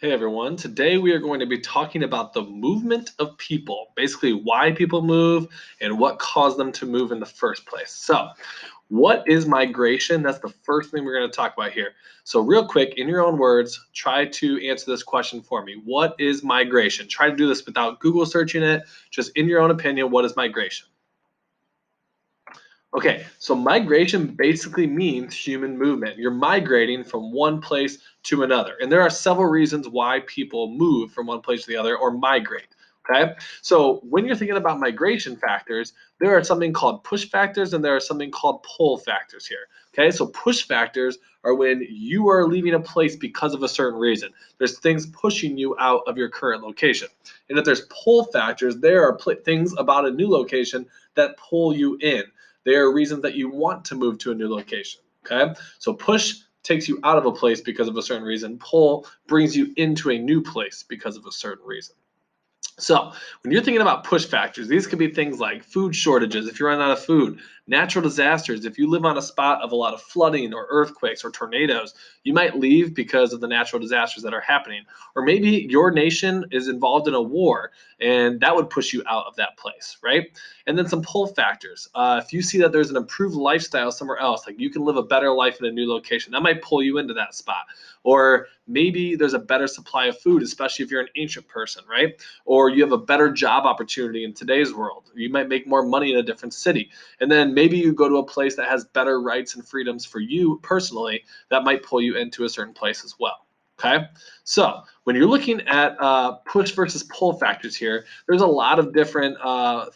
Hey everyone, today we are going to be talking about the movement of people, basically why people move and what caused them to move in the first place. So, what is migration? That's the first thing we're going to talk about here. So, real quick, in your own words, try to answer this question for me. What is migration? Try to do this without Google searching it, just in your own opinion, what is migration? Okay, so migration basically means human movement. You're migrating from one place to another. And there are several reasons why people move from one place to the other or migrate. Okay, so when you're thinking about migration factors, there are something called push factors and there are something called pull factors here. Okay, so push factors are when you are leaving a place because of a certain reason. There's things pushing you out of your current location. And if there's pull factors, there are things about a new location that pull you in. There are reasons that you want to move to a new location. Okay, so push takes you out of a place because of a certain reason. Pull brings you into a new place because of a certain reason. So, when you're thinking about push factors, these could be things like food shortages, if you run out of food, natural disasters, if you live on a spot of a lot of flooding or earthquakes or tornadoes, you might leave because of the natural disasters that are happening. Or maybe your nation is involved in a war and that would push you out of that place, right? And then some pull factors. If you see that there's an improved lifestyle somewhere else, like you can live a better life in a new location, that might pull you into that spot. Or maybe there's a better supply of food, especially if you're an ancient person, right? Or you have a better job opportunity in today's world. You might make more money in a different city. And then maybe you go to a place that has better rights and freedoms for you personally that might pull you into a certain place as well. Okay, so when you're looking at push versus pull factors here, there's a lot of different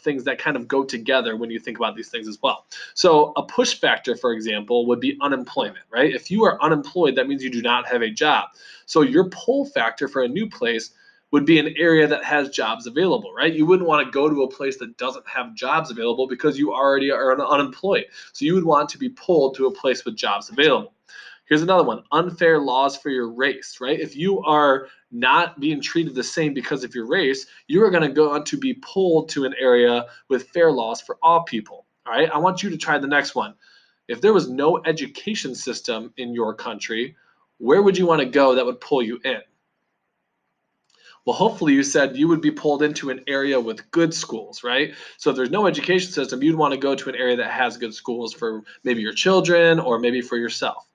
things that kind of go together when you think about these things as well. So a push factor, for example, would be unemployment, right? If you are unemployed, that means you do not have a job. So your pull factor for a new place would be an area that has jobs available, right? You wouldn't want to go to a place that doesn't have jobs available because you already are unemployed. So you would want to be pulled to a place with jobs available. Here's another one, unfair laws for your race, right? If you are not being treated the same because of your race, you are going to go on to be pulled to an area with fair laws for all people. All right, I want you to try the next one. If there was no education system in your country, where would you want to go that would pull you in? Well, hopefully you said you would be pulled into an area with good schools, right? So if there's no education system, you'd want to go to an area that has good schools for maybe your children or maybe for yourself.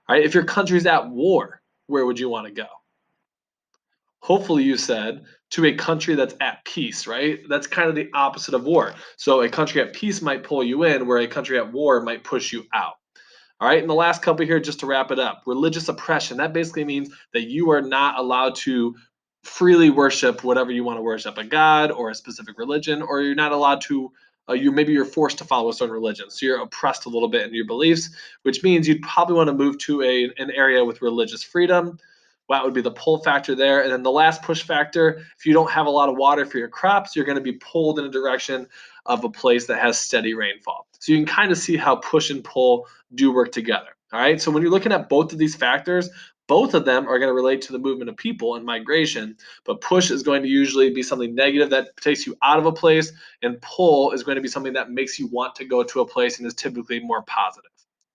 All right, if your country's at war, where would you want to go? Hopefully you said to a country that's at peace, right? That's kind of the opposite of war. So a country at peace might pull you in, where a country at war might push you out. All right, and the last couple here, just to wrap it up, religious oppression. That basically means that you are not allowed to freely worship whatever you want to worship, a god or a specific religion, or you're not allowed to. You're forced to follow a certain religion, so you're oppressed a little bit in your beliefs, which means you'd probably want to move to an area with religious freedom. That would be the pull factor there. And then the last push factor, if you don't have a lot of water for your crops, you're going to be pulled in a direction of a place that has steady rainfall. So you can kind of see how push and pull do work together. All right. So when you're looking at both of these factors, both of them are going to relate to the movement of people and migration, but push is going to usually be something negative that takes you out of a place, and pull is going to be something that makes you want to go to a place and is typically more positive.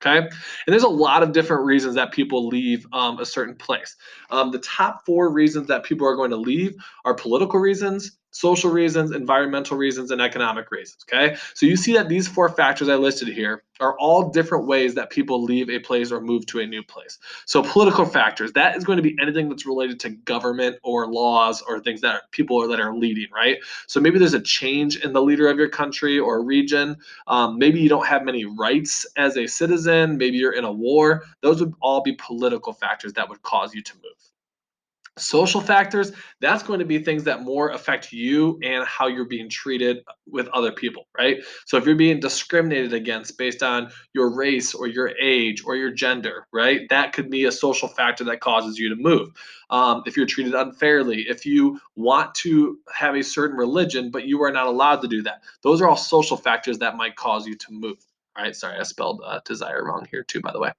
Okay. And there's a lot of different reasons that people leave a certain place. The top four reasons that people are going to leave are political reasons, social reasons, environmental reasons, and economic reasons. Okay. So you see that these four factors I listed here are all different ways that people leave a place or move to a new place. So political factors, that is going to be anything that's related to government or laws or things that people that are leading, right? So maybe there's a change in the leader of your country or region. Maybe you don't have many rights as a citizen. Maybe you're in a war. Those would all be political factors that would cause you to move. Social factors, that's going to be things that more affect you and how you're being treated with other people, right? So if you're being discriminated against based on your race or your age or your gender, right? That could be a social factor that causes you to move. If you're treated unfairly, if you want to have a certain religion, but you are not allowed to do that, those are all social factors that might cause you to move. All right, sorry, I spelled desire wrong here too, by the way.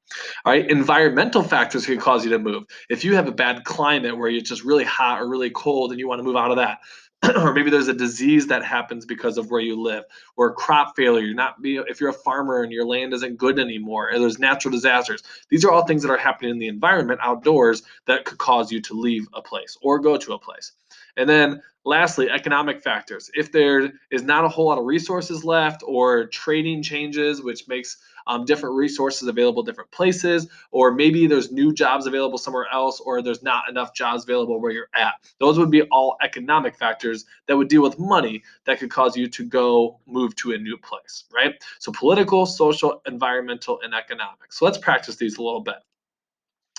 All right, environmental factors can cause you to move. If you have a bad climate where it's just really hot or really cold and you want to move out of that, or maybe there's a disease that happens because of where you live, or crop failure. You're not be if you're a farmer and your land isn't good anymore, and there's natural disasters. These are all things that are happening in the environment outdoors that could cause you to leave a place or go to a place. And then lastly, economic factors. If there is not a whole lot of resources left, or trading changes, which makes different resources available different places, or maybe there's new jobs available somewhere else, or there's not enough jobs available where you're at. Those would be all economic factors that would deal with money that could cause you to go move to a new place, right? So political, social, environmental, and economic. So let's practice these a little bit.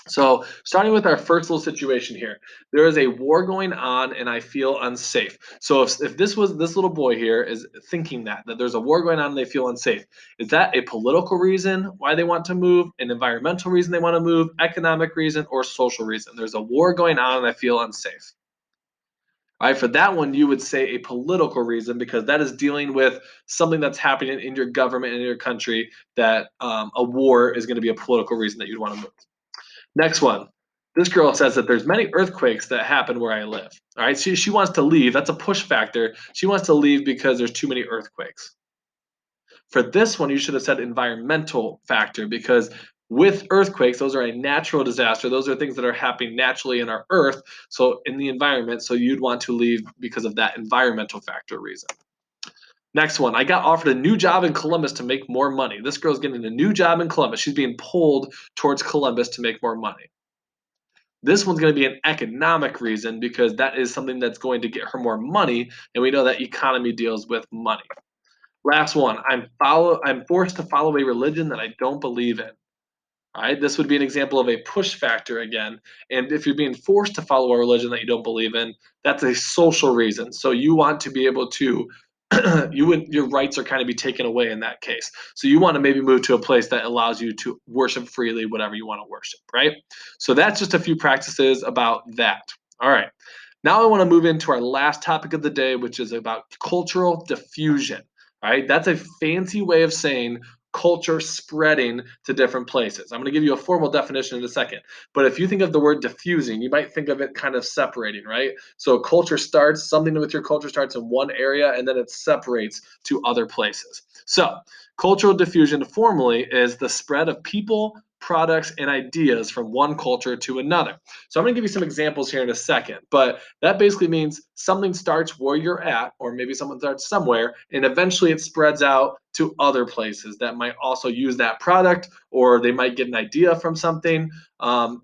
So, starting with our first little situation here, there is a war going on, and I feel unsafe. So, if this little boy here is thinking that there's a war going on and they feel unsafe, is that a political reason why they want to move, an environmental reason they want to move, economic reason, or social reason? There's a war going on and I feel unsafe. All right, for that one, you would say a political reason because that is dealing with something that's happening in your government and in your country. That a war is going to be a political reason that you'd want to move. Next one. This girl says that there's many earthquakes that happen where I live. All right, she wants to leave. That's a push factor. She wants to leave because there's too many earthquakes. For this one, you should have said environmental factor because with earthquakes, those are a natural disaster. Those are things that are happening naturally in our earth, so in the environment. So you'd want to leave because of that environmental factor reason. Next one, I got offered a new job in Columbus to make more money. This girl's getting a new job in Columbus. She's being pulled towards Columbus to make more money. This one's going to be an economic reason because that is something that's going to get her more money, and we know that economy deals with money. Last one, I'm forced to follow a religion that I don't believe in. All right, this would be an example of a push factor again. And if you're being forced to follow a religion that you don't believe in, that's a social reason. So you want to be able to, your rights are kind of be taken away in that case. So you want to maybe move to a place that allows you to worship freely, whatever you want to worship, right? So that's just a few practices about that. All right. Now I want to move into our last topic of the day, which is about cultural diffusion. All right, that's a fancy way of saying culture spreading to different places. I'm going to give you a formal definition in a second. But if you think of the word diffusing, you might think of it kind of separating, right? So culture starts, something with your culture starts in one area and then it separates to other places. So cultural diffusion formally is the spread of people, products, and ideas from one culture to another. So I'm going to give you some examples here in a second, but that basically means something starts where you're at, or maybe someone starts somewhere, and eventually it spreads out to other places that might also use that product, or they might get an idea from something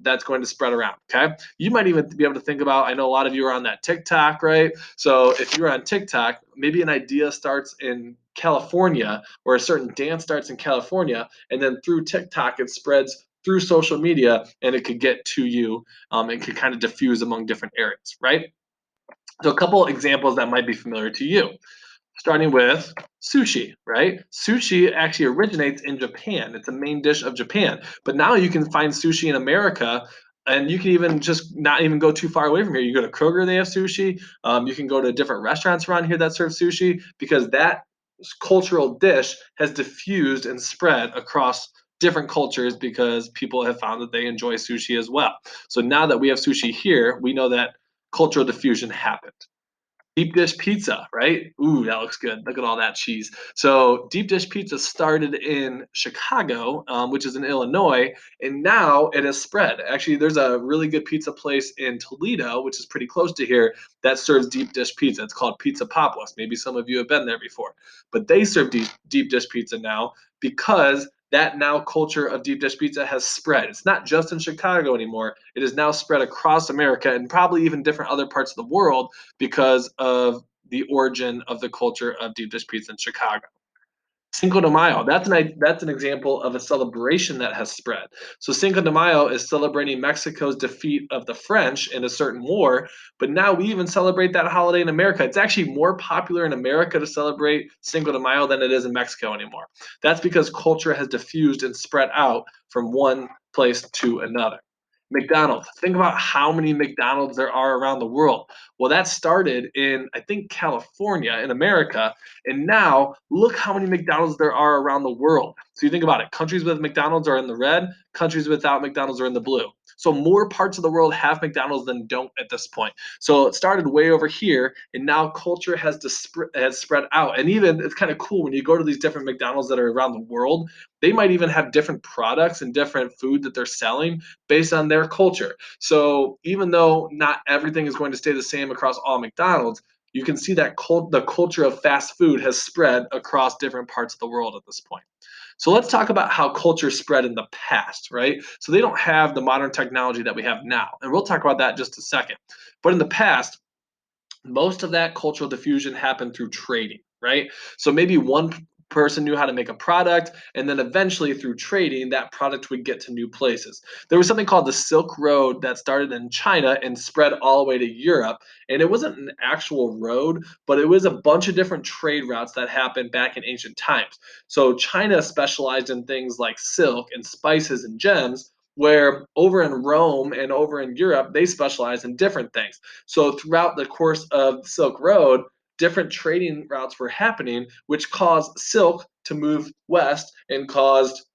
that's going to spread around. Okay, you might even be able to think about. I know a lot of you are on that TikTok, right? So if you're on TikTok, maybe an idea starts in California, or a certain dance starts in California, and then through TikTok it spreads through social media, and it could get to you and could kind of diffuse among different areas, right? So a couple examples that might be familiar to you, starting with sushi, right? Sushi actually originates in Japan. It's a main dish of Japan. But now you can find sushi in America, and you can even just not even go too far away from here. You go to Kroger, they have sushi. You can go to different restaurants around here that serve sushi because that cultural dish has diffused and spread across different cultures because people have found that they enjoy sushi as well. So now that we have sushi here, we know that cultural diffusion happened. Deep dish pizza, right? Ooh, that looks good. Look at all that cheese. So deep dish pizza started in Chicago, which is in Illinois, and now it has spread. Actually, there's a really good pizza place in Toledo, which is pretty close to here, that serves deep dish pizza. It's called Pizza Papas. Maybe some of you have been there before, but they serve deep dish pizza now because that now culture of deep dish pizza has spread. It's not just in Chicago anymore. It is now spread across America and probably even different other parts of the world because of the origin of the culture of deep dish pizza in Chicago. Cinco de Mayo, that's an example of a celebration that has spread. So Cinco de Mayo is celebrating Mexico's defeat of the French in a certain war, but now we even celebrate that holiday in America. It's actually more popular in America to celebrate Cinco de Mayo than it is in Mexico anymore. That's because culture has diffused and spread out from one place to another. McDonald's. Think about how many McDonald's there are around the world. Well, that started in, I think, California in America, and now look how many McDonald's there are around the world. So you think about it, countries with McDonald's are in the red, countries without McDonald's are in the blue. So more parts of the world have McDonald's than don't at this point. So it started way over here, and now culture has spread out. And even it's kind of cool when you go to these different McDonald's that are around the world. They might even have different products and different food that they're selling based on their culture. So even though not everything is going to stay the same across all McDonald's, you can see that the culture of fast food has spread across different parts of the world at this point. So let's talk about how culture spread in the past, right? So they don't have the modern technology that we have now. And we'll talk about that in just a second. But in the past, most of that cultural diffusion happened through trading, right? So maybe one person knew how to make a product, and then eventually through trading, that product would get to new places. There was something called the Silk Road that started in China and spread all the way to Europe. And it wasn't an actual road, but it was a bunch of different trade routes that happened back in ancient times. So China specialized in things like silk and spices and gems, where over in Rome and over in Europe, they specialize in different things. So throughout the course of the Silk Road, different trading routes were happening, which caused silk to move west and caused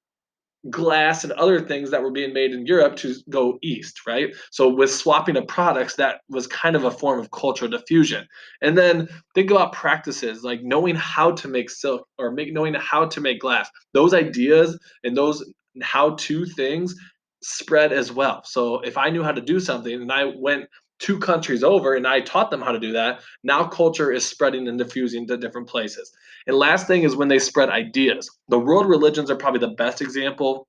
glass and other things that were being made in Europe to go east, right? So with swapping of products, that was kind of a form of cultural diffusion. And then think about practices like knowing how to make silk or knowing how to make glass. Those ideas and those how-to things spread as well. So if I knew how to do something and I went two countries over and I taught them how to do that, now culture is spreading and diffusing to different places. And last thing is when they spread ideas. The world religions are probably the best example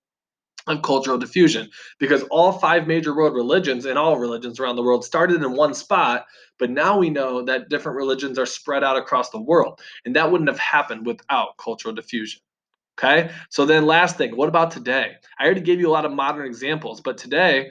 of cultural diffusion because all five major world religions and all religions around the world started in one spot, but now we know that different religions are spread out across the world, and that wouldn't have happened without cultural diffusion. Okay, so then last thing, what about today? I already gave you a lot of modern examples, but today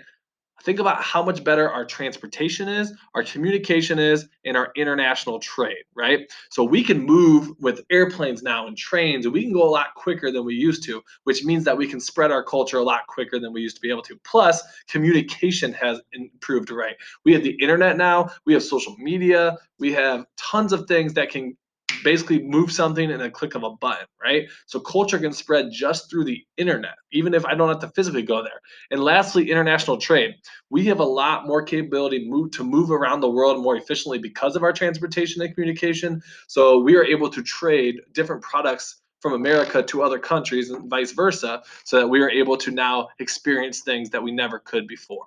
think about how much better our transportation is, our communication is, and our international trade, right? So we can move with airplanes now and trains, and we can go a lot quicker than we used to, which means that we can spread our culture a lot quicker than we used to be able to. Plus, communication has improved, right? We have the internet now, we have social media, we have tons of things that can basically move something in a click of a button, right? So culture can spread just through the internet, even if I don't have to physically go there. And lastly, international trade. We have a lot more capability to move around the world more efficiently because of our transportation and communication. So we are able to trade different products from America to other countries and vice versa, so that we are able to now experience things that we never could before,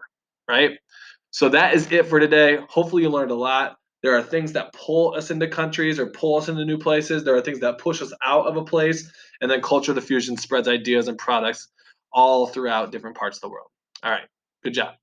right? So that is it for today. Hopefully you learned a lot. There are things that pull us into countries or pull us into new places. There are things that push us out of a place. And then culture diffusion spreads ideas and products all throughout different parts of the world. All right. Good job.